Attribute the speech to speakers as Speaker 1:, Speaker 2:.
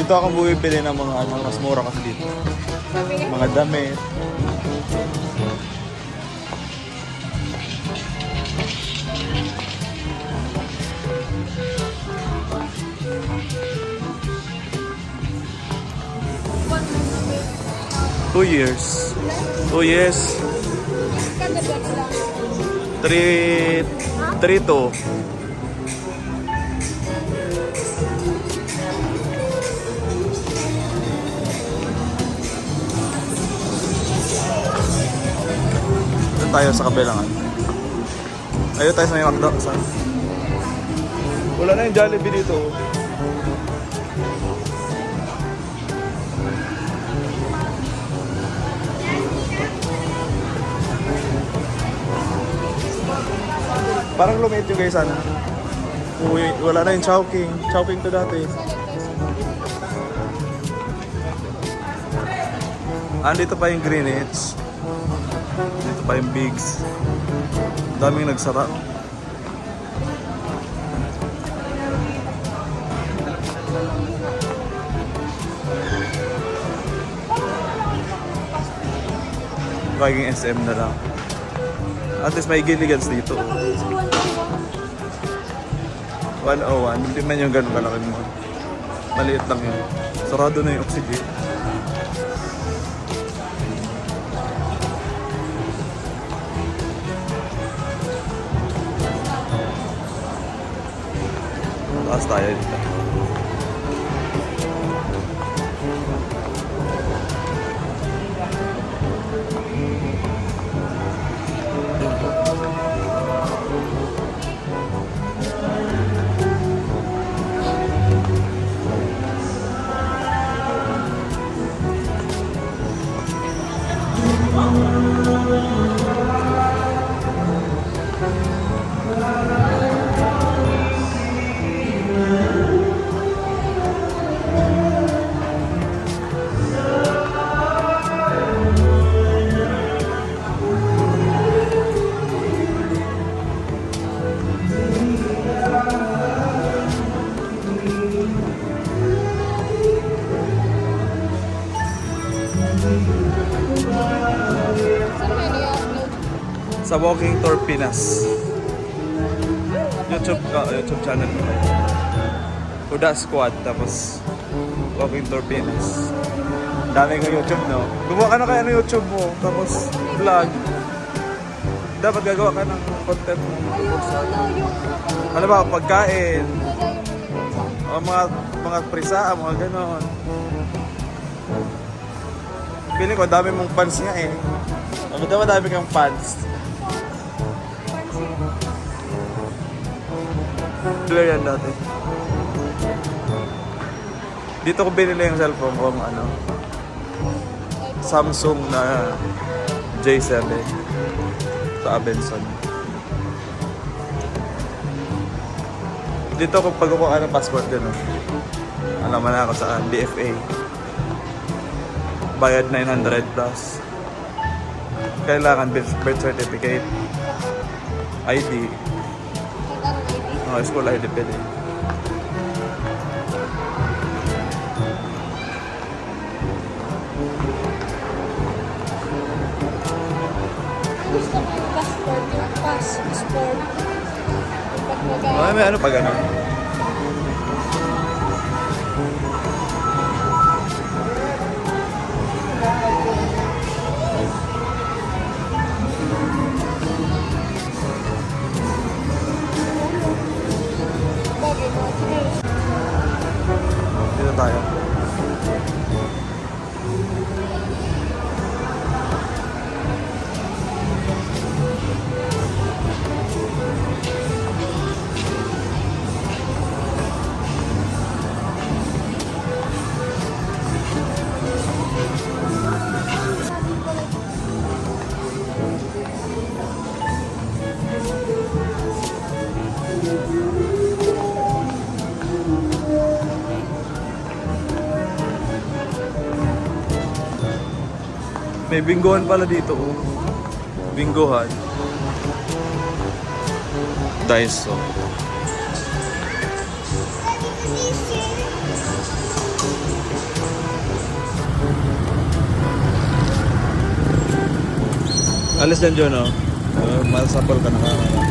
Speaker 1: Dito ako bumibili ng mga ano, mas mura kasi dito. Mga damit. Two years. 2 years.
Speaker 2: Kada batch lang.
Speaker 1: 3-2. Doon tayo sa kabilangan. Ayun tayo sa may McDo. Wala na yung Jollibee dito. Parang lumit yung guys sana. Uy, wala na yung Chowking. Chowking to dati. Dito pa yung Greenwich. Dito pa yung Bigs. Daming nagsara. Maging SM na lang. At least may giligans dito. 101. Hindi man yung ganun kalaki mo. Maliit lang yun. Sarado na yung oxygen. Taas tayo dito. Sa Walking Tour Pinas. YouTube channel ko. Huda Squad, tapos Walking Tour Pinas. Dami ko YouTube, no? Gumawa ka na kaya ng YouTube mo, tapos vlog. Dapat gagawa ka ng content mo. Ano ba, pagkain. O mga prisa, mga ganon. Feeling ko, dami mong fans nga eh. Madami kang fans. Clear yan dati. Dito ko binili yung cellphone ko, ano, Samsung na J7 sa Abenson. Dito ko pagkukuha ng passport din, no? Alaman na ako saan, DFA. Bayad 900 plus. Kailangan birth certificate, ID. School ID pwede.
Speaker 2: Gusto ko yung passport, yung passport.
Speaker 1: May ano pa gano'n? Dito tayo. May binggohan pala dito, oh. Binggohan. Daiso. Alis dyan, Juno. Masapol ka na ka.